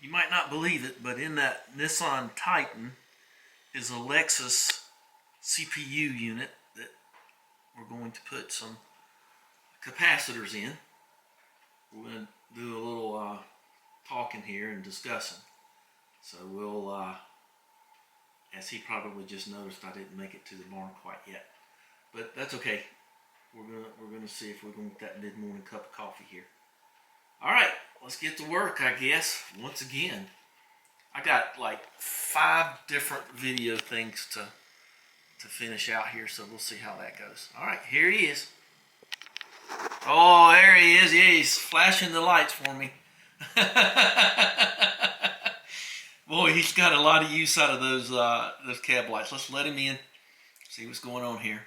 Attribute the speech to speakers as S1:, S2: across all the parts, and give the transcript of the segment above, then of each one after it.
S1: You might not believe it, but in that Nissan Titan is a Lexus CPU unit that we're going to put some capacitors in. We're going to do a little talking here and discussing. So we'll, as he probably just noticed, I didn't make it to the barn quite yet, but that's okay. We're gonna see if we're gonna get that mid-morning cup of coffee here. All right, let's get to work, I guess. Once again, I got like 5 different video things to finish out here, so we'll see how that goes. All right, here he is. Oh, there he is. Yeah, he's flashing the lights for me. Boy, he's got a lot of use out of those cab lights. Let's let him in, see what's going on here.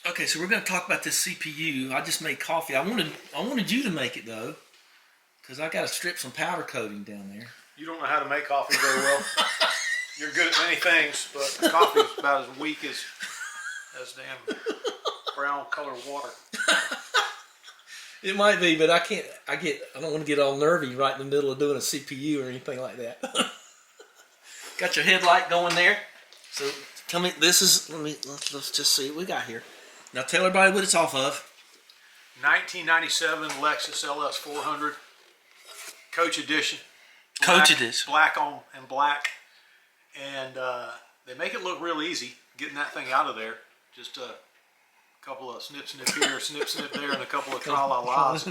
S1: Okay, so we're going to talk about this CPU. I just made coffee. I wanted you to make it though, because I got to strip some powder coating down there.
S2: You don't know how to make coffee very well. You're good at many things, but coffee is about as weak as damn brown colored water.
S1: It might be, but I don't want to get all nervy right in the middle of doing a CPU or anything like that. Got your headlight going there. So tell me, let's just see what we got here. Now tell everybody what it's off of.
S2: 1997 Lexus LS400 Coach Edition.
S1: Coach Edition.
S2: Black on and black. And they make it look real easy getting that thing out of there. Just a couple of snip here, snip there, and a couple of tra-la-las.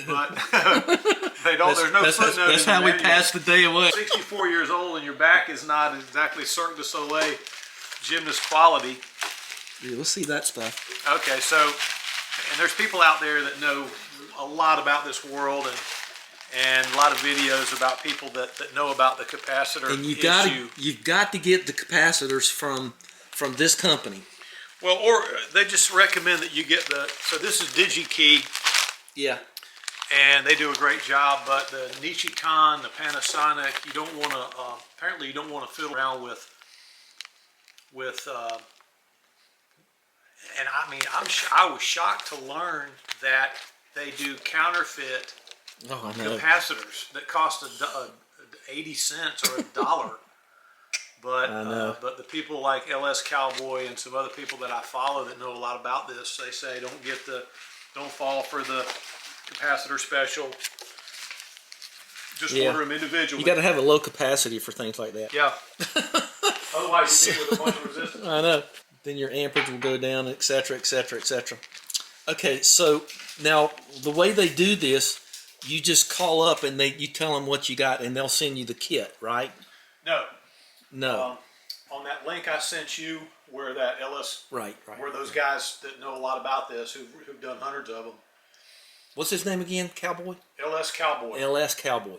S2: But they don't. There's no footnote.
S1: That's how we pass the day away.
S2: 64 years old, and your back is not exactly Cirque du Soleil gymnast quality.
S1: Yeah, we'll see that stuff.
S2: Okay, so, and there's people out there that know a lot about this world and a lot of videos about people that know about the capacitor
S1: and
S2: issue.
S1: You've got to get the capacitors from this company.
S2: Well, or they just recommend that you get so this is DIGI-KEY.
S1: Yeah. And
S2: they do a great job, but the Nichicon, the Panasonic, you don't want to, apparently you don't want to fiddle around with and I mean, I was shocked to learn that they do counterfeit capacitors that cost 80 cents or $1. But the people like LS Cowboy and some other people that I follow that know a lot about this, they say don't fall for the capacitor special. Just order them individually.
S1: You got to have a low capacity for things like that.
S2: Yeah. Otherwise, you need with a bunch of resistance.
S1: I know. Then your amperage will go down, etc., etc., etc. Okay, so now the way they do this, you just call up and you tell them what you got, and they'll send you the kit, right? No.
S2: On that link I sent you, where that LS,
S1: right,
S2: where those guys that know a lot about this, who've done hundreds of them.
S1: What's his name again? Cowboy?
S2: LS Cowboy.
S1: LS Cowboy.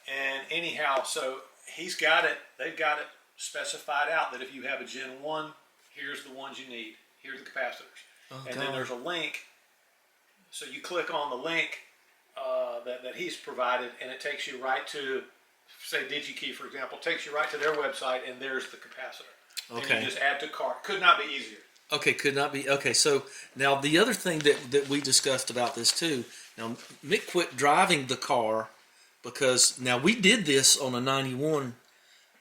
S2: And anyhow, so he's got it. They've got it specified out that if you have a Gen 1, here's the ones you need. Here's the capacitors. Then there's a link. So you click on the link that he's provided, and it takes you right to, say DIGI-KEY, for example, takes you right to their website, and there's the capacitor.
S1: Okay.
S2: And you just add to cart. Could not be easier.
S1: Okay, could not be. Okay, so now the other thing that we discussed about this too, now Mick quit driving the car because now we did this on a 91,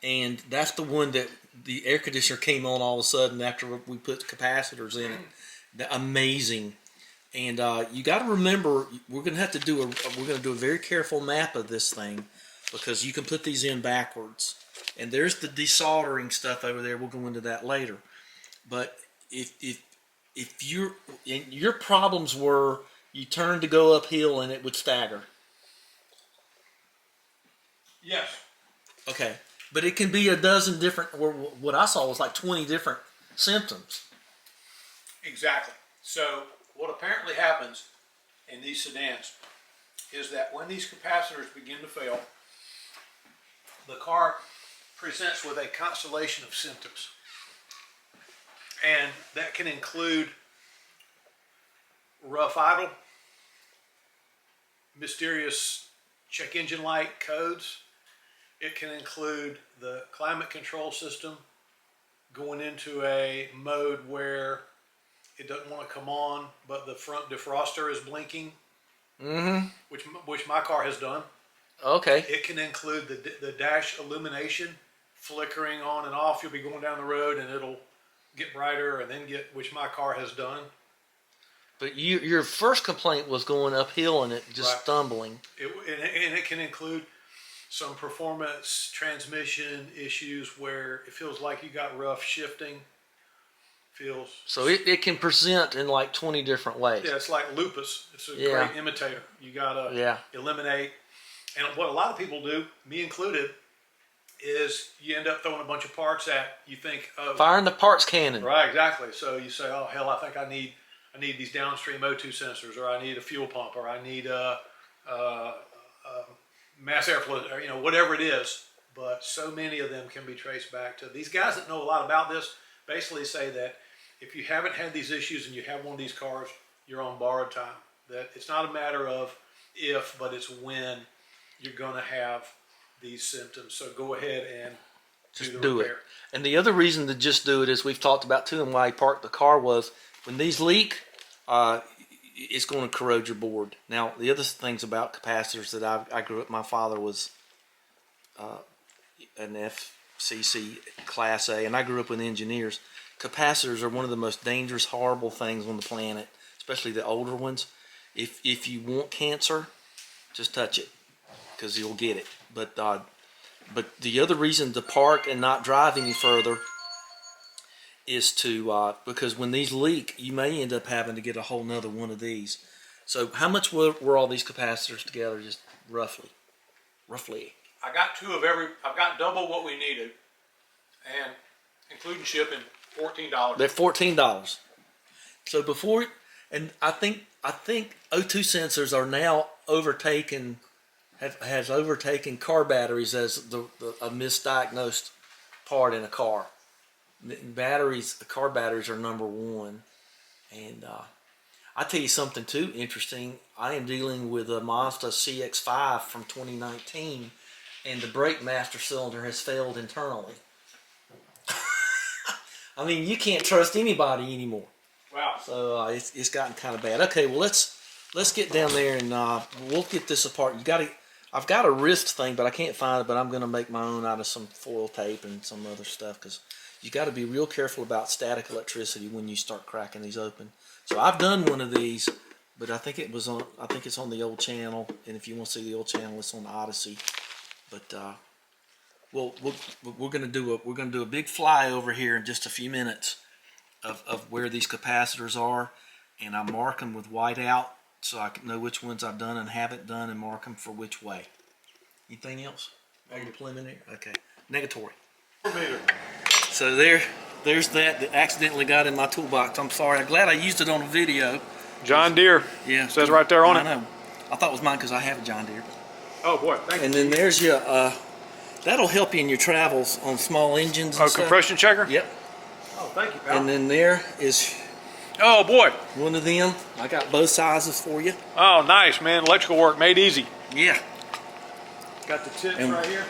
S1: and that's the one that the air conditioner came on all of a sudden after we put capacitors in it. Amazing. And you got to remember, we're going to have to do a very careful map of this thing, because you can put these in backwards. And there's the desoldering stuff over there. We'll go into that later. But if your problems were you turned to go uphill and it would stagger.
S2: Yes.
S1: Okay. But it can be a dozen different, or what I saw was like 20 different symptoms.
S2: Exactly. So what apparently happens in these sedans is that when these capacitors begin to fail, the car presents with a constellation of symptoms. And that can include rough idle, mysterious check engine light codes. It can include the climate control system going into a mode where it doesn't want to come on, but the front defroster is blinking. which my car has done.
S3: Okay.
S2: It can include the dash illumination flickering on and off. You'll be going down the road and it'll get brighter and then which my car has done.
S3: But your first complaint was going uphill and it just
S2: Right.
S3: stumbling.
S2: And it can include some performance transmission issues where it feels like you got rough shifting.
S3: So it can present in like 20 different ways.
S2: Yeah, it's like lupus. It's a
S3: Yeah.
S2: great imitator. You gotta eliminate. And what a lot of people do, me included, is you end up throwing a bunch of parts at, you think of
S3: Firing the parts cannon.
S2: right, exactly. So you say, oh hell, I think I need these downstream O2 sensors, or I need a fuel pump, or I need a mass airflow, or whatever it is. But so many of them can be traced back to these guys that know a lot about this. Basically, say that if you haven't had these issues and you have one of these cars, you're on borrowed time. That it's not a matter of if, but it's when you're going to have these symptoms. So go ahead and
S3: Just
S2: do
S3: do
S2: the
S3: it.
S2: repair.
S3: And the other reason to just do it is we've talked about too, and why he parked the car was when these leak, it's going to corrode your board. Now, the other things about capacitors that I grew up, my father was an FCC Class A, and I grew up with engineers. Capacitors are one of the most dangerous, horrible things on the planet, especially the older ones. If you want cancer, just touch it, because you'll get it. But the other reason to park and not drive any further is to because when these leak, you may end up having to get a whole nother one of these. So how much were all these capacitors together, just roughly?
S2: I got two of every. I've got double what we needed, and including shipping, $14.
S3: They're $14. So before, and I think O2 sensors are now overtaken, has overtaken car batteries as a misdiagnosed part in a car. Batteries, the car batteries are number one. And I tell you something too interesting. I am dealing with a Mazda CX-5 from 2019, and the brake master cylinder has failed internally. I mean, you can't trust anybody anymore.
S2: Wow.
S3: So it's gotten kind of bad. Okay, well let's get down there and we'll get this apart. I've got a wrist thing, but I can't find it. But I'm gonna make my own out of some foil tape and some other stuff, because you got to be real careful about static electricity when you start cracking these open. So I've done one of these, but I think it's on the old channel. And if you want to see the old channel, it's on Odyssey. But we're gonna do a big flyover here in just a few minutes of where these capacitors are, and I mark them with white out so I can know which ones I've done and haven't done, and mark them for which way. Anything else? Negative. Preliminary. Okay. Negatory. So there's that accidentally got in my toolbox. I'm sorry. I'm glad I used it on a video.
S2: John Deere.
S3: Yeah.
S2: Says right there on
S3: I
S2: it.
S3: know. I thought it was mine because I have a John Deere.
S2: Oh boy, thank
S3: And
S2: you.
S3: then there's your that'll help you in your travels on small engines and
S2: Oh,
S3: stuff.
S2: compression checker?
S3: Yep.
S2: Oh, thank you, pal.
S3: And then there is
S2: Oh boy.
S3: one of them. I got both sizes for you.
S2: Oh, nice, man. Electrical work made easy.
S3: Yeah.
S2: Got the tips
S3: And-
S2: right here.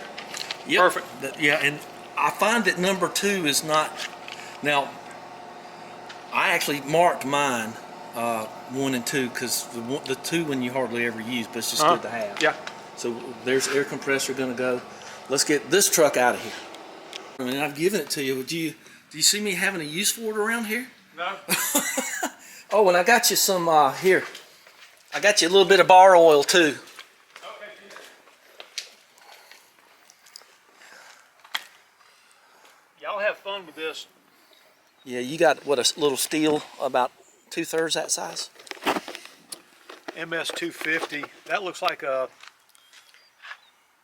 S3: Yep.
S2: Perfect.
S3: Yeah, and I find that number 2 is not. Now, I actually marked mine 1 and 2 because the 2 one you hardly ever use, but it's just good to have.
S2: Yeah.
S3: So there's air compressor going to go. Let's get this truck out of here. I mean, I've given it to you. Do you see me having a use for it around here?
S2: No.
S3: Oh, and I got you some here. I got you a little bit of bar oil too.
S2: Okay. Y'all have fun with this.
S3: Yeah, you got what, a little steel about 2/3 that size.
S2: MS250. That looks like a.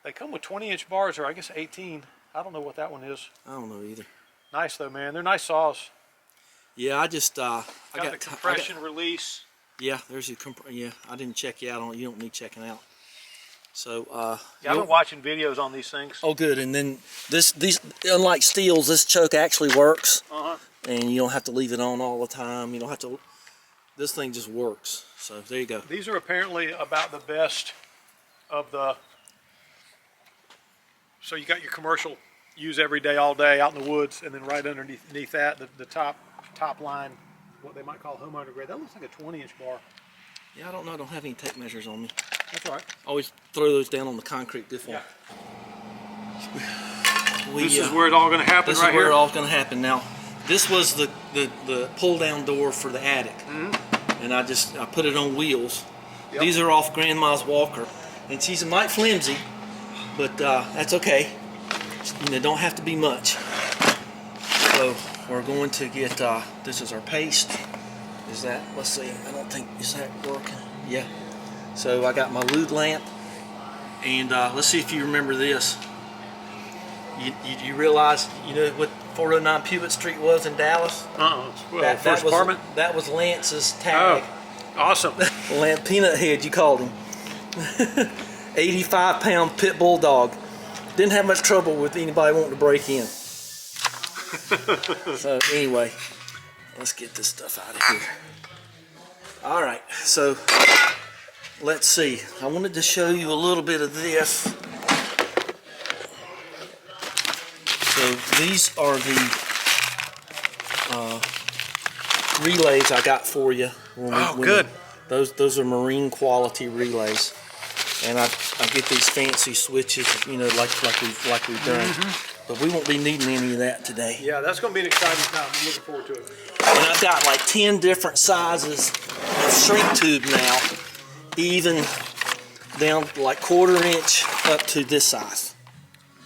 S2: They come with 20-inch bars, or I guess 18. I don't know what that one is.
S3: I don't know either.
S2: Nice though, man. They're nice saws.
S3: Yeah, I just I
S2: Got the compression release.
S3: Yeah, there's your yeah. I didn't check you out on it. You don't need checking out. So
S2: Yeah, I've been watching videos on these things.
S3: oh, good. And then these unlike steels, this choke actually works, and you don't have to leave it on all the time. You don't have to. This thing just works. So there you go.
S2: These are apparently about the best of the. So you got your commercial use every day, all day, out in the woods, and then right underneath that, the top line, what they might call homeowner grade. That looks like a 20-inch bar.
S3: Yeah, I don't know. I don't have any tape measures on me.
S2: That's all right.
S3: Always throw those down on the concrete this way.
S2: This is where it's all going to happen
S3: This
S2: right
S3: is where
S2: here?
S3: it all's going to happen. Now, this was the pull-down door for the attic. And I put it on wheels.
S2: Yep.
S3: These are off Grandma's walker. And she's might flimsy, but that's okay. You know, don't have to be much. So we're going to get, this is our paste. Is that, let's see, I don't think, is that working? Yeah. So I got my lewd lamp. And let's see if you remember this. You realize, you know what 409 Puget Street was in Dallas?
S2: Well,
S3: That
S2: first
S3: was,
S2: apartment?
S3: that was Lance's tag.
S2: Oh, awesome.
S3: Lamp Peanut Head, you called him. 85-pound pit bulldog. Didn't have much trouble with anybody wanting to break in. So anyway, let's get this stuff out of here. All right, so let's see. I wanted to show you a little bit of this. So these are the relays I got for you.
S2: Good.
S3: Those are marine quality relays, and I get these fancy switches, you know, like we've done. But we won't be needing any of that today.
S2: Yeah, that's going to be an exciting time. I'm looking forward to it.
S3: And I've got like 10 different sizes of shrink tube now, even down like 1/4 inch up to this size.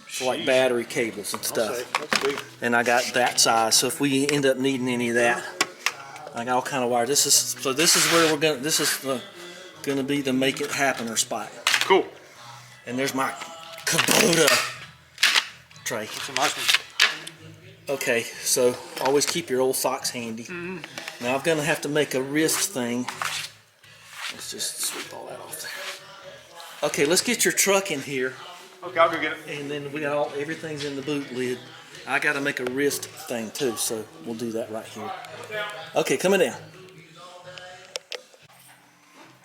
S3: For like battery cables and stuff.
S2: That's big.
S3: And I got that size, so if we end up needing any of that, I got all kind of wire. This is where we're gonna. This is gonna be the make it happener spot.
S2: Cool.
S3: And there's my Kubota tray.
S2: It's a nice one.
S3: Okay, so always keep your old socks handy. Now I'm gonna have to make a wrist thing. Let's just sweep all that off there. Okay, let's get your truck in here.
S2: Okay, I'll go get it.
S3: And then we got everything's in the boot lid. I got to make a wrist thing too, so we'll do that right here. Okay, coming down.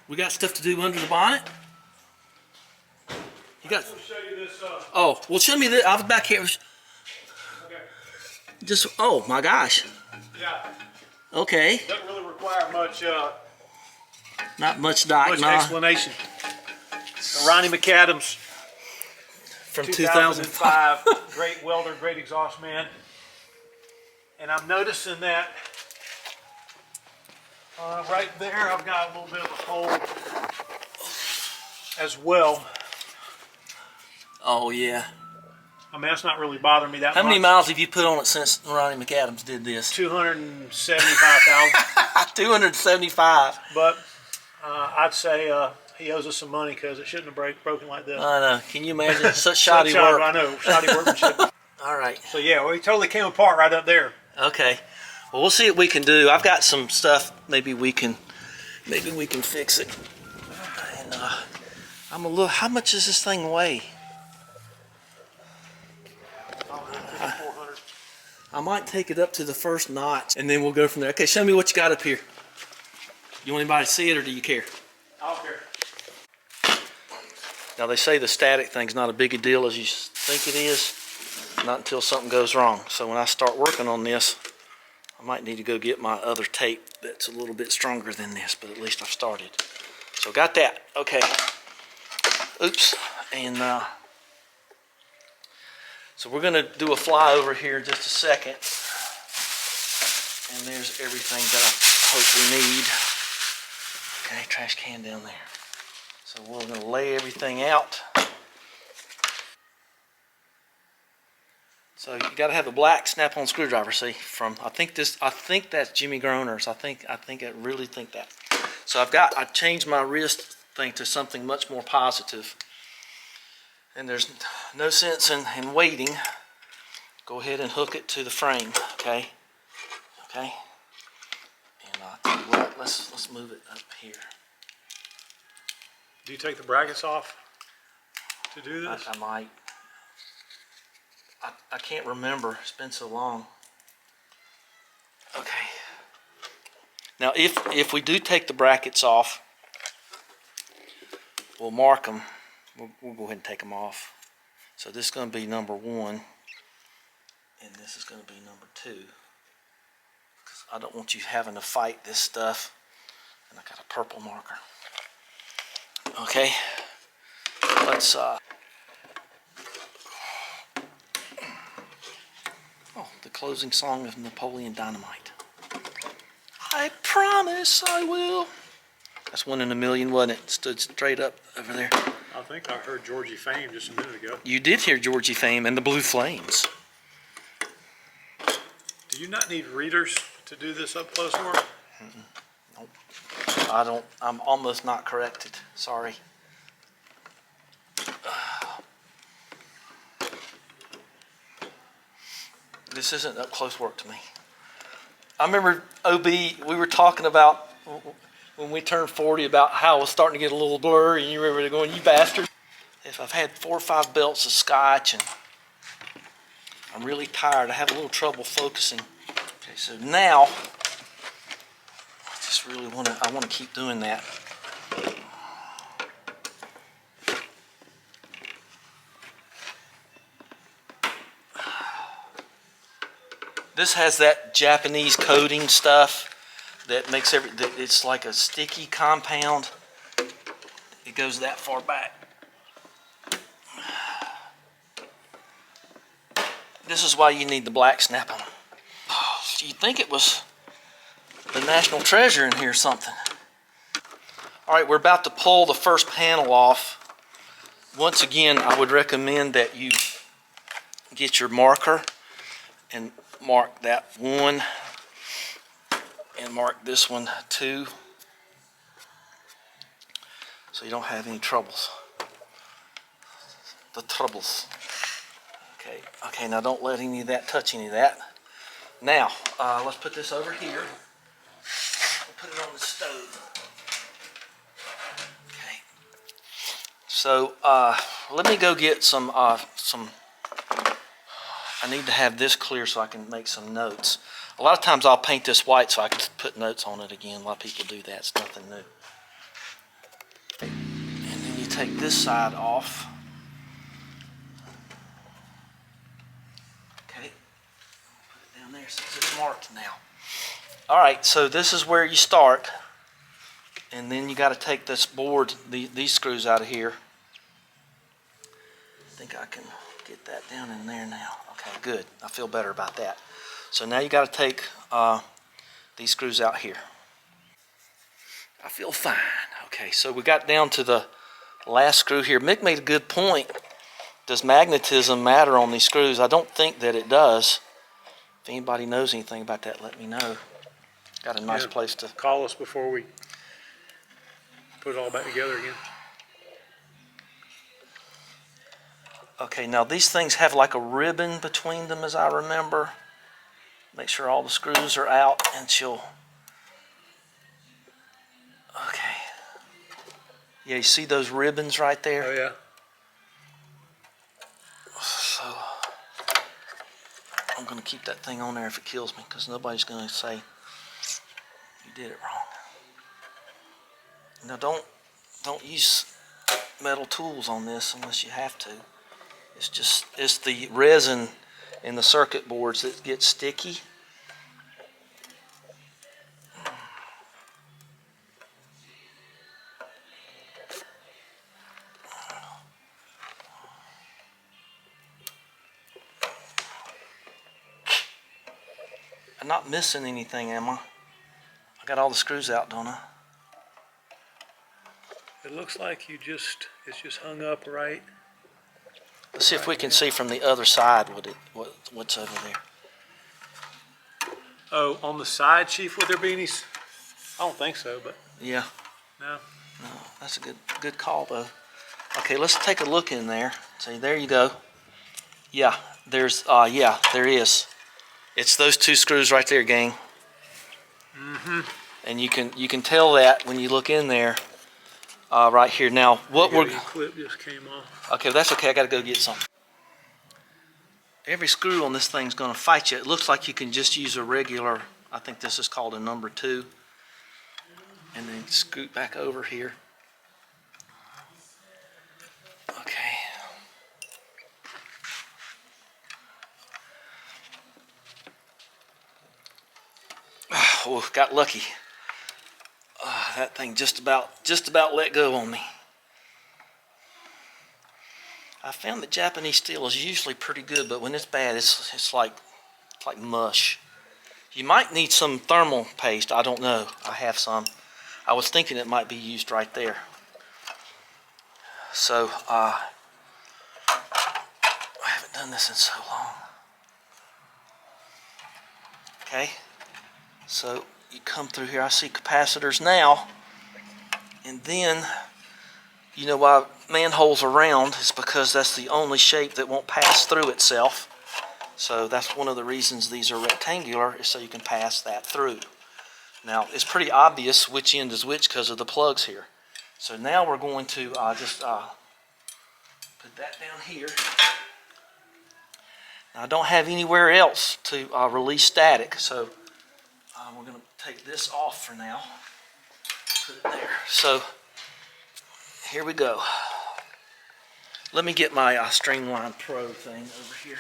S3: We got stuff to do under the bonnet. You got?
S2: I'll show you this.
S3: Oh, well, show me this. I was back here.
S2: Okay.
S3: Just, oh my gosh.
S2: Yeah.
S3: Okay.
S2: Doesn't really require much.
S3: Not much
S2: Much explanation. Ronnie McAdams.
S3: From 2005.
S2: Great welder, great exhaust man. And I'm noticing that right there I've got a little bit of a hole as well.
S3: Oh yeah.
S2: I mean, that's not really bothering me that much.
S3: How many miles have you put on it since Ronnie McAdams did this?
S2: 275,000.
S3: 275.
S2: But I'd say he owes us some money because it shouldn't have broken like this.
S3: I know. Can you imagine such shoddy work?
S2: I know, shoddy workmanship.
S3: All right.
S2: So yeah, well, he totally came apart right up there.
S3: Okay. Well, we'll see what we can do. I've got some stuff. Maybe we can fix it. And I'm a little. How much does this thing weigh? I might take it up to the first notch, and then we'll go from there. Okay, show me what you got up here. You want anybody to see it, or do you care?
S2: I don't care.
S3: Now, they say the static thing's not a big a deal as you think it is. Not until something goes wrong. So when I start working on this, I might need to go get my other tape that's a little bit stronger than this, but at least I've started. So got that. Okay. Oops. And so we're going to do a flyover here in just a second. And there's everything that I hope we need. Okay, trash can down there. So we're going to lay everything out. So you got to have a black snap-on screwdriver. See, I think that's Jimmy Groner's. I really think that. So I changed my wrist thing to something much more positive. And there's no sense in waiting. Go ahead and hook it to the frame. Okay. Okay. And I'll tell you what. Let's move it up here.
S2: Do you take the brackets off to do this?
S3: I might. I can't remember. It's been so long. Okay. Now, if we do take the brackets off, we'll mark them. We'll go ahead and take them off. So this is going to be number 1, and this is going to be number 2. Because I don't want you having to fight this stuff. And I got a purple marker. Okay, let's oh, the closing song of Napoleon Dynamite. I promise I will. That's 1 in a million, wasn't it? Stood straight up over there.
S2: I think I heard Georgie Fame just a minute ago.
S3: You did hear Georgie Fame and the Blue Flames.
S2: Do you not need readers to do this up close work?
S3: Nope. I don't. I'm almost not corrected. Sorry. This isn't up close work to me. I remember OB, we were talking about when we turned 40 about how it was starting to get a little blurry, and you remember going, you bastard. If I've had 4 or 5 belts of scotch and I'm really tired, I have a little trouble focusing. Okay, so now I just really want to keep doing that. This has that Japanese coating stuff that makes it's like a sticky compound. It goes that far back. This is why you need the black snap on. You'd think it was the national treasure in here or something. All right, we're about to pull the first panel off. Once again, I would recommend that you get your marker and mark that 1 and mark this one 2, so you don't have any troubles. The troubles. Okay, now don't let any of that touch any of that. Now, let's put this over here. We'll put it on the stove. Okay. So, let me go get some, I need to have this clear so I can make some notes. A lot of times I'll paint this white so I can put notes on it again. A lot of people do that. It's nothing new. And then you take this side off. Okay. Put it down there since it's marked now. All right, so this is where you start. And then you got to take this board, these screws out of here. I think I can get that down in there now. Okay, good. I feel better about that. So now you got to take these screws out here. I feel fine. Okay, so we got down to the last screw here. Mick made a good point. Does magnetism matter on these screws? I don't think that it does. If anybody knows anything about that, let me know. Got a nice place to
S2: call us before we put it all back together again.
S3: Okay, now these things have like a ribbon between them, as I remember. Make sure all the screws are out, and she'll... Okay. Yeah, you see those ribbons right there?
S2: Oh, yeah.
S3: So, I'm going to keep that thing on there if it kills me, because nobody's going to say you did it wrong. Now, don't use metal tools on this unless you have to. It's the resin in the circuit boards that gets sticky. I'm not missing anything, am I? I got all the screws out, don't I?
S2: It looks like it's just hung up right.
S3: Let's see if we can see from the other side what's over there.
S2: Oh, on the side, Chief, would there be any? I don't think so, but
S3: Yeah.
S2: no.
S3: No, that's a good call though. Okay, let's take a look in there. See, there you go. Yeah, yeah, there is. It's those 2 screws right there, gang.
S2: Mm-hmm.
S3: And you can tell that when you look in there. Right here. Now, what
S2: The clip just came off.
S3: Okay, that's okay. I got to go get something. Every screw on this thing's going to fight you. It looks like you can just use a regular, I think this is called a number 2. And then scoot back over here. Okay. Oh, got lucky. That thing just about let go on me. I found that Japanese steel is usually pretty good, but when it's bad, it's like mush. You might need some thermal paste. I don't know. I have some. I was thinking it might be used right there. So I haven't done this in so long. Okay. So you come through here. I see capacitors now, and then you know why manholes are round is because that's the only shape that won't pass through itself. So that's one of the reasons these are rectangular, is so you can pass that through. Now it's pretty obvious which end is which because of the plugs here. So now we're going to just put that down here. Now, I don't have anywhere else to release static, so we're going to take this off for now. Put it there. So here we go. Let me get my Streamline Pro thing over here.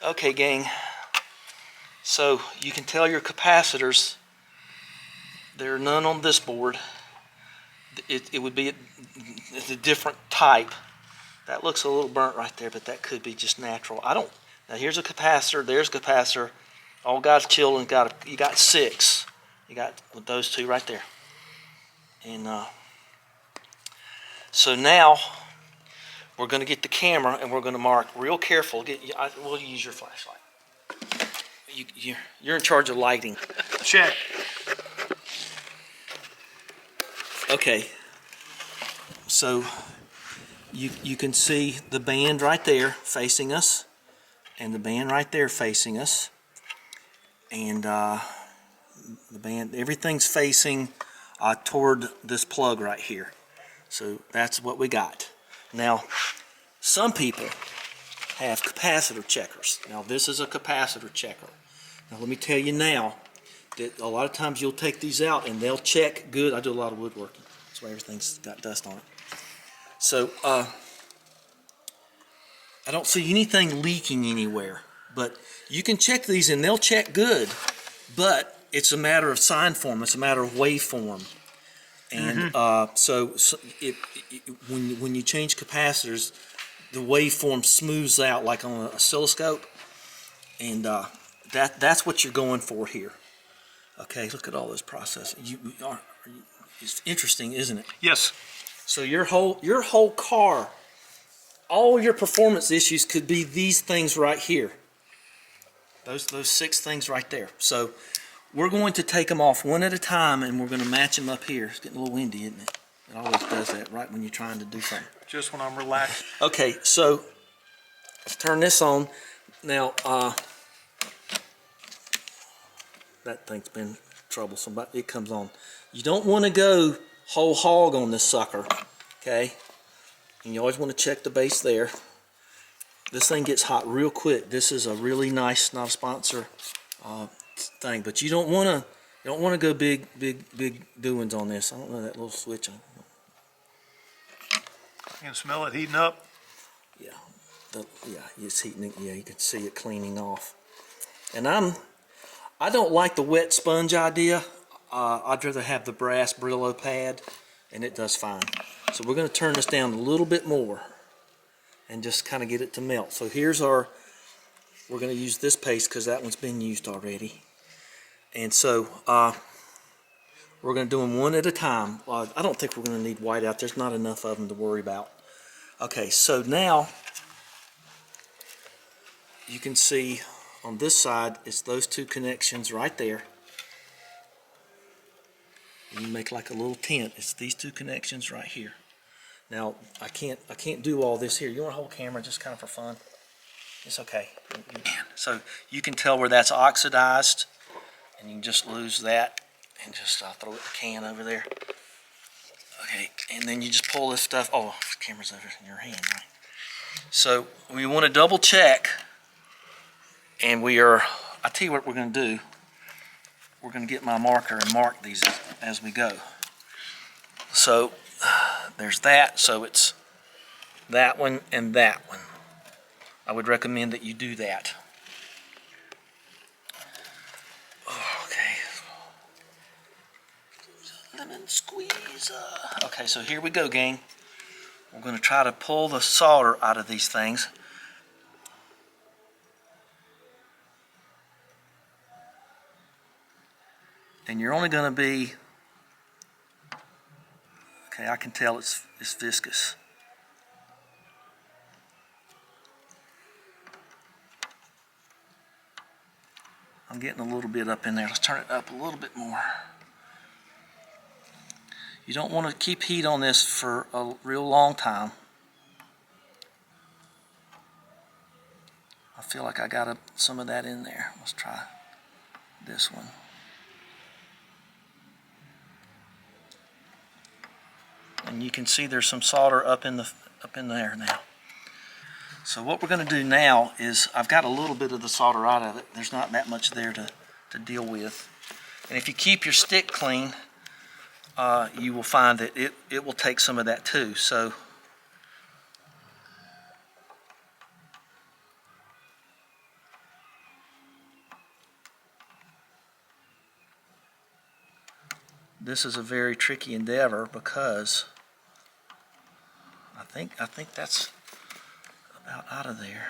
S3: Okay, gang. So you can tell your capacitors, there are none on this board. It would be a different type. That looks a little burnt right there, but that could be just natural. Now here's a capacitor, there's a capacitor. All God's children you got 6. You got those 2 right there. And so now we're going to get the camera and we're going to mark real careful. We'll use your flashlight. You're in charge of lighting.
S2: Check.
S3: Okay. So you can see the band right there facing us, and the band right there facing us, and the band. Everything's facing toward this plug right here. So that's what we got. Now, some people have capacitor checkers. Now this is a capacitor checker. Now let me tell you now that a lot of times you'll take these out and they'll check good. I do a lot of woodworking. That's why everything's got dust on it. So I don't see anything leaking anywhere. But you can check these and they'll check good. But it's a matter of sign form. It's a matter of waveform. And when you change capacitors, the waveform smooths out like on an oscilloscope, and that's what you're going for here. Okay, look at all this processing. It's interesting, isn't it?
S2: Yes.
S3: So your whole car, all your performance issues could be these things right here. Those 6 things right there. So we're going to take them off one at a time, and we're going to match them up here. It's getting a little windy, isn't it? It always does that right when you're trying to do something.
S2: Just when I'm relaxed.
S3: Okay, so let's turn this on. Now, that thing's been troublesome, but it comes on. You don't want to go whole hog on this sucker, okay? And you always want to check the base there. This thing gets hot real quick. This is a really nice, not a sponsor thing, but you don't want to go big doings on this. I don't know that little switch on.
S2: You can smell it heating up.
S3: Yeah, it's heating. Yeah, you can see it cleaning off. And I don't like the wet sponge idea. I'd rather have the brass Brillo pad, and it does fine. So we're going to turn this down a little bit more and just kind of get it to melt. So here's we're going to use this paste because that one's been used already. And so we're going to do them one at a time. I don't think we're going to need white out. There's not enough of them to worry about. Okay, so now you can see on this side, it's those 2 connections right there. You make like a little tent. It's these 2 connections right here. Now I can't do all this here. You want to hold camera just kind of for fun? It's okay. You can. So you can tell where that's oxidized, and you can just lose that and just throw it in the can over there. Okay, and then you just pull this stuff. Oh, the camera's over in your hand, right? So we want to double check, and I tell you what we're going to do. We're going to get my marker and mark these as we go. So there's that. So it's that one and that one. I would recommend that you do that. Okay, lemon squeeze. Okay, so here we go, gang. We're going to try to pull the solder out of these things. And you're only going to be, okay, I can tell it's viscous. I'm getting a little bit up in there. Let's turn it up a little bit more. You don't want to keep heat on this for a real long time. I feel like I got some of that in there. Let's try this one. And you can see there's some solder up in there now. So what we're going to do now is, I've got a little bit of the solder out of it. There's not that much there to deal with. And if you keep your stick clean, you will find that it will take some of that too. So this is a very tricky endeavor, because I think that's about out of there.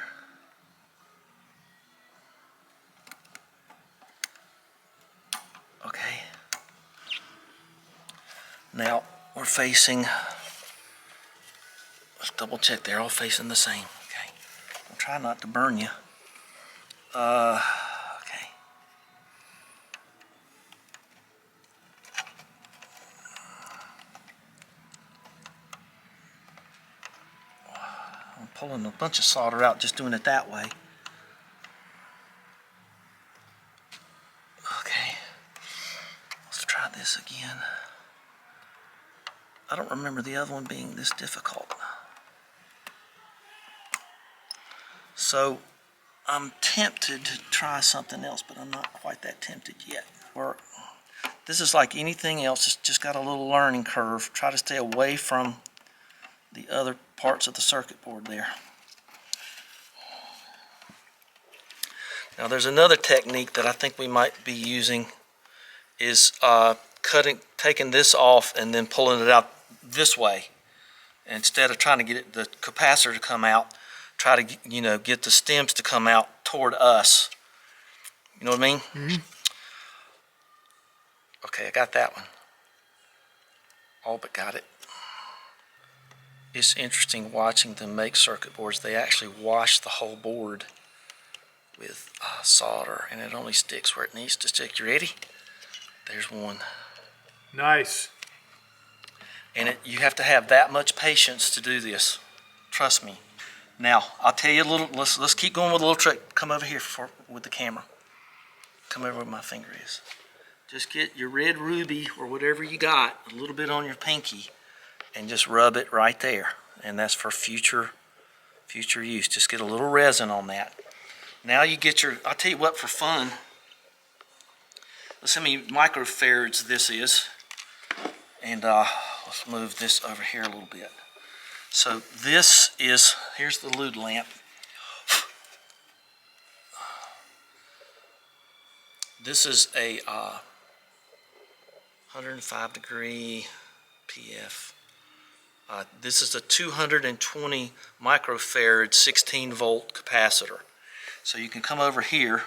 S3: Okay. Now we're facing, let's double check they're all facing the same. Okay. I'll try not to burn you. Okay. I'm pulling a bunch of solder out just doing it that way. Okay. Let's try this again. I don't remember the other one being this difficult. So I'm tempted to try something else, but I'm not quite that tempted yet. This is like anything else, it's just got a little learning curve. Try to stay away from the other parts of the circuit board there. Now there's another technique that I think we might be using, is taking this off and then pulling it out this way. Instead of trying to get the capacitor to come out, try to get the stems to come out toward us. You know what I mean? Mm-hmm. Okay, I got that one. All but got it. It's interesting watching them make circuit boards. They actually wash the whole board with solder, and it only sticks where it needs to stick. You ready? There's one.
S2: Nice.
S3: And you have to have that much patience to do this. Trust me. Now, I'll tell you a little, let's keep going with a little trick. Come over here with the camera. Come over where my finger is. Just get your red ruby or whatever you got, a little bit on your pinky, and just rub it right there. And that's for future use. Just get a little resin on that. Now you get I'll tell you what, for fun, let's see how many microfarads this is. And let's move this over here a little bit. So this is, here's the lewd lamp. This is a 105 degree PF. This is a 220 microfarad 16 volt capacitor. So you can come over here,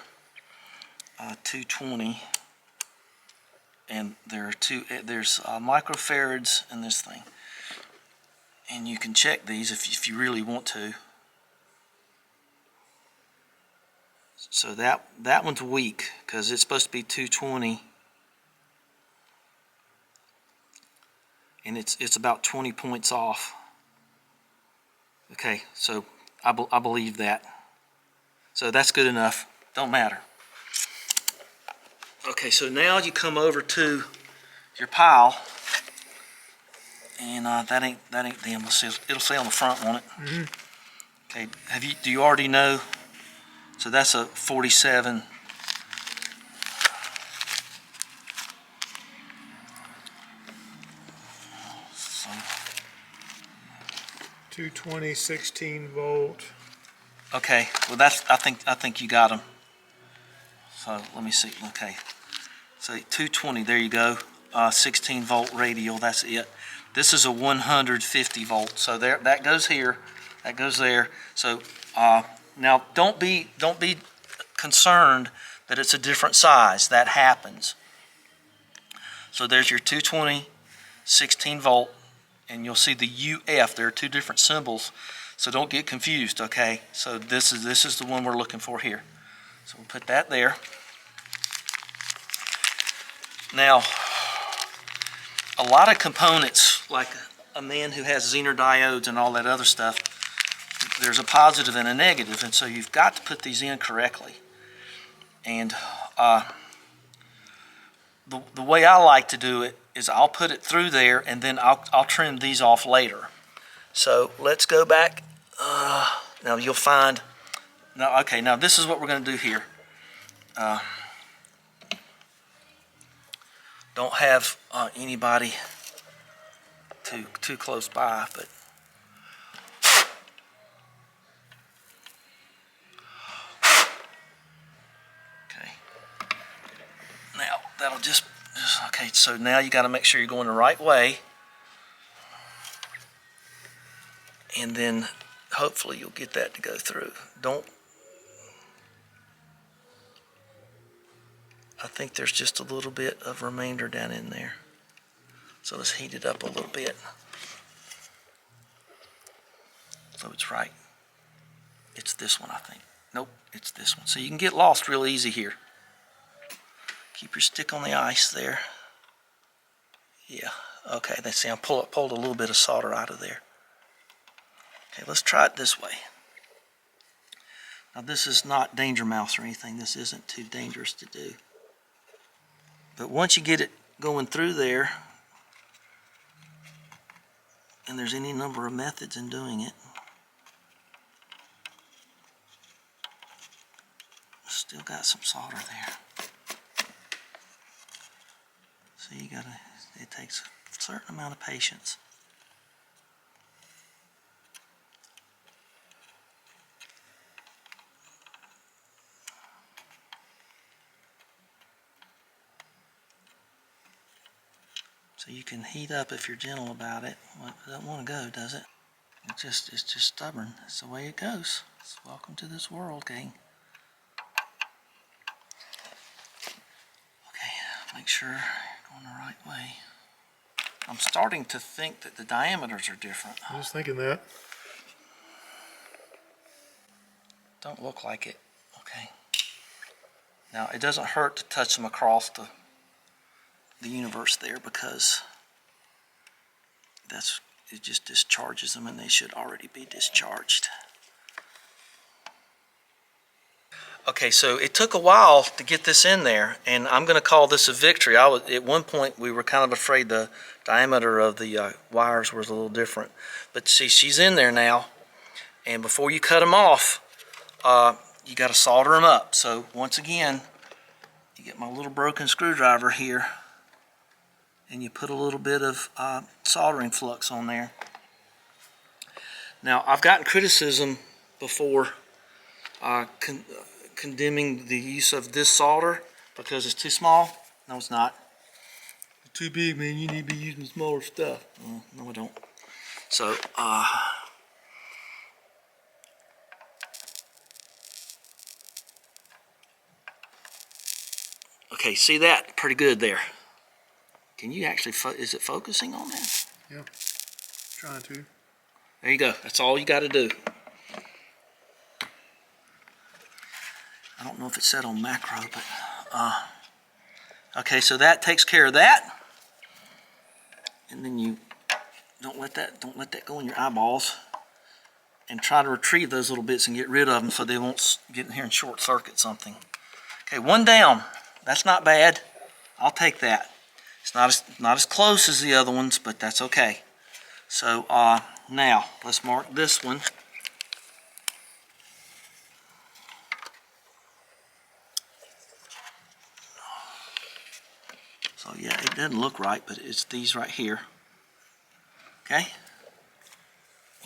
S3: 220, and there's microfarads in this thing. And you can check these if you really want to. So that one's weak because it's supposed to be 220, and it's about 20 points off. Okay, so I believe that. So that's good enough. Don't matter. Okay, so now you come over to your pile, and that ain't them. It'll say on the front, won't it? Mm-hmm. Okay. Do you already know? So that's a 47. So
S2: 220, 16 volt.
S3: Okay. Well, that's I think you got them. So let me see. Okay. So 220. There you go. 16 volt radial. That's it. This is a 150 volt. So there, that goes here, that goes there. So now don't be concerned that it's a different size. That happens. So there's your 220 16 volt, and you'll see the UF. There are two different symbols, so don't get confused. Okay, so this is the one we're looking for here. So we'll put that there. Now, a lot of components, like a man who has Zener diodes and all that other stuff, there's a positive and a negative, and so you've got to put these in correctly. And the way I like to do it is I'll put it through there, and then I'll trim these off later. So let's go back. Now you'll find, now okay, now this is what we're going to do here. Don't have anybody too close by, but okay. Now that'll just okay. So now you got to make sure you're going the right way, and then hopefully you'll get that to go through. Don't. I think there's just a little bit of remainder down in there. So let's heat it up a little bit. So it's right. It's this one, I think. Nope, it's this one. So you can get lost real easy here. Keep your stick on the ice there. Yeah, okay, let's see, I pulled a little bit of solder out of there. Okay, let's try it this way. Now this is not danger mouse or anything. This isn't too dangerous to do. But once you get it going through there, and there's any number of methods in doing it, still got some solder there. So you gotta, it takes a certain amount of patience. So you can heat up if you're gentle about it. Well, it doesn't want to go, does it? It's just stubborn. That's the way it goes. Welcome to this world, gang. Okay, make sure you're going the right way. I'm starting to think that the diameters are different.
S4: I was thinking that.
S3: Don't look like it. Okay. Now, it doesn't hurt to touch them across the universe there, because it just discharges them, and they should already be discharged. Okay, so it took a while to get this in there, and I'm going to call this a victory. At one point we were kind of afraid the diameter of the wires was a little different, but see, she's in there now, and before you cut them off, you got to solder them up. So once again, you get my little broken screwdriver here, and you put a little bit of soldering flux on there. Now, I've gotten criticism before condemning the use of this solder because it's too small. No, it's not. It's too big, man. You need to be using smaller stuff. No, I don't. So, okay, see that? Pretty good there. Can you actually, is it focusing on that?
S4: Yeah, trying to.
S3: There you go. That's all you got to do. I don't know if it's set on macro, but okay, so that takes care of that. And then you don't let that go in your eyeballs, and try to retrieve those little bits and get rid of them so they won't get in here and short circuit something. Okay, one down. That's not bad. I'll take that. It's not as close as the other ones, but that's okay. So now let's mark this one. So yeah, it doesn't look right, but it's these right here. Okay,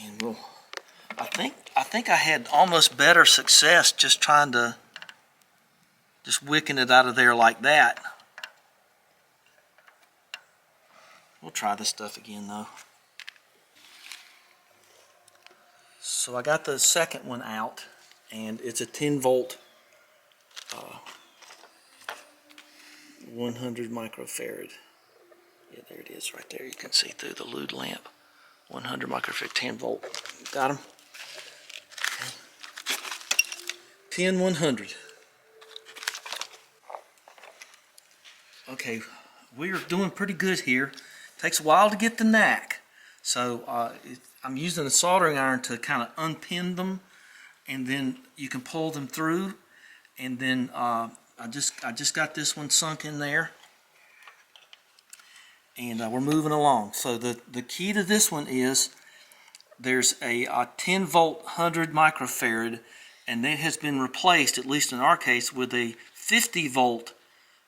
S3: and we'll. I think I had almost better success just trying to wicking it out of there like that. try this stuff again though. So I got the second one out, and it's a 10 volt 100 microfarad. Yeah, there it is right there. You can see through the lewd lamp. 100 microfarad, 10 volt. Got them? Okay. 10 100. Okay, we're doing pretty good here. Takes a while to get the knack. So I'm using a soldering iron to kind of unpin them, and then you can pull them through. And then I just got this one sunk in there, and we're moving along. So the key to this one is there's a 10 volt 100 microfarad, and that has been replaced, at least in our case, with a 50 volt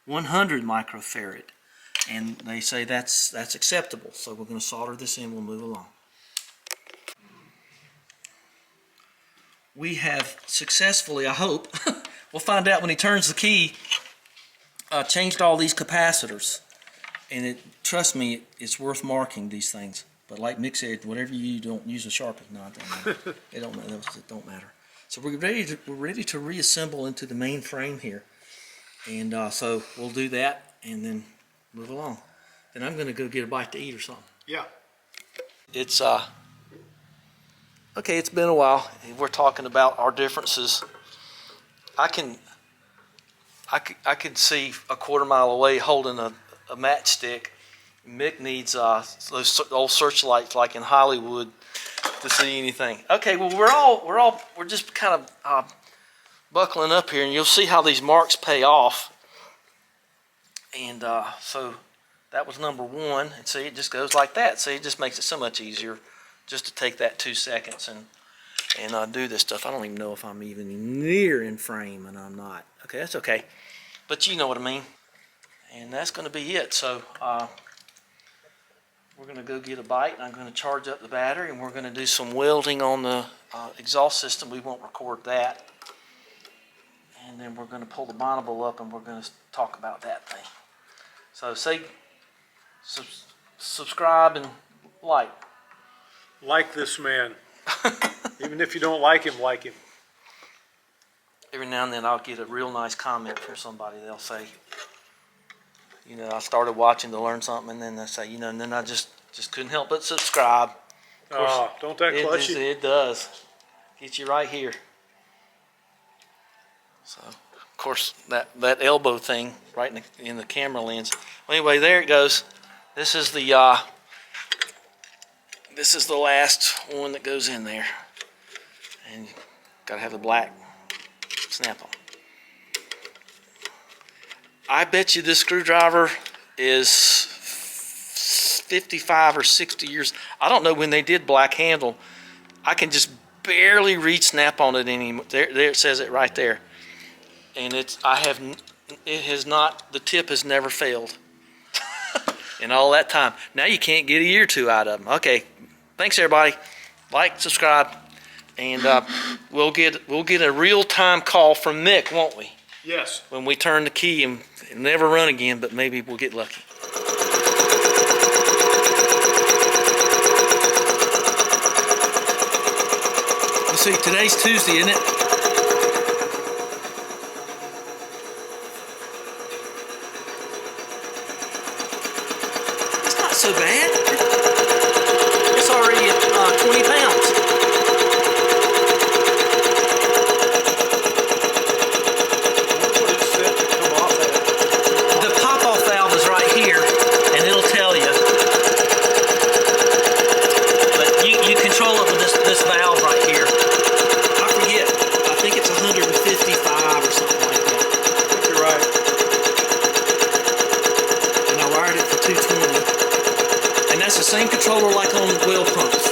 S3: 100 microfarad. And they say that's acceptable. So we're going to solder this in. We'll move along. We have successfully, I hope, we'll find out when he turns the key, changed all these capacitors. And trust me, it's worth marking these things. But like Mick said, whatever you do, don't use a Sharpie. No, it don't matter. It don't matter. So we're ready to reassemble into the main frame here. And so we'll do that and then move along. Then I'm going to go get a bite to eat or something.
S2: Yeah.
S3: It's okay, it's been a while. We're talking about our differences. I can see a quarter-mile away holding a matchstick. Mick needs those old searchlights like in Hollywood to see anything. Okay, well we're just kind of buckling up here, and you'll see how these marks pay off. And so that was number one. And see, it just goes like that. See, it just makes it so much easier just to take that 2 seconds and do this stuff. I don't even know if I'm even near in frame, and I'm not. Okay, that's okay. But you know what I mean. And that's going to be it. So we're going to go get a bite, and I'm going to charge up the battery, and we're going to do some welding on the exhaust system. We won't record that. And then we're going to pull the bonnable up, and we're going to talk about that thing. So say subscribe and like.
S2: Like this man. Even if you don't like him, like him.
S3: Every now and then I'll get a real nice comment from somebody. They'll say, you know, I started watching to learn something, and then they say, you know, and then I just couldn't help but subscribe.
S2: Oh, don't that clutch you?
S3: It does. Get you right here. So, of course, that elbow thing right in the camera lens. Well, anyway, there it goes. This is the last one that goes in there, and you gotta have the black snap on. I bet you this screwdriver is 55 or 60 years. I don't know when they did black handle. I can just barely reach snap on it anymore. There it says it right there. And the tip has never failed in all that time. Now you can't get a year or two out of them. Okay, thanks everybody. Like, subscribe, and we'll get a real-time call from Mick, won't we?
S2: Yes.
S3: When we turn the key and never run again, but maybe we'll get lucky. Let's see, today's Tuesday, isn't it? So bad. It's already at 20 pounds. The pop-off valve is right here, and it'll tell you. But you control it with this valve right here. I forget. I think it's 155 or something like that.
S2: I think you're right.
S3: And I wired it for 220. And that's the same controller like on wheel pumps,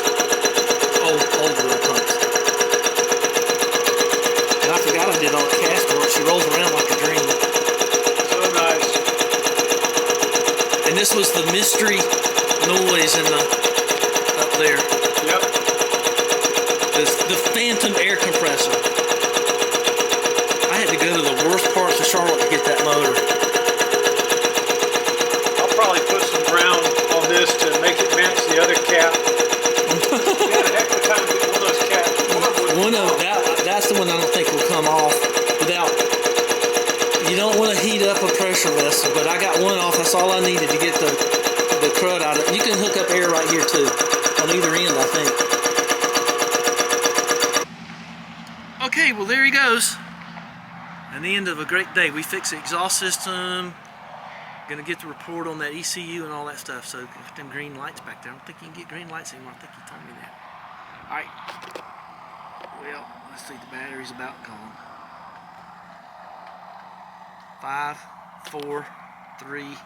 S3: old wheel pumps. And I forgot I did all the cast work. She rolls around like a dream.
S2: So nice.
S3: And this was the mystery noise in up there.
S2: Yep.
S3: The phantom air compressor. I had to go to the worst parts of Charlotte to get that motor.
S2: I'll probably put some brown on this to
S3: us, but I got one off. That's all I needed to get the crud out of it. You can hook up air right here too, on either end, I think. Okay, well there he goes. And the end of a great day. We fixed the exhaust system. Gonna get the report on that ECU and all that stuff. So got them green lights back there. I don't think you can get green lights anymore. I think you told me that. All right. Well, let's see. The battery's about gone. 5, 4, 3,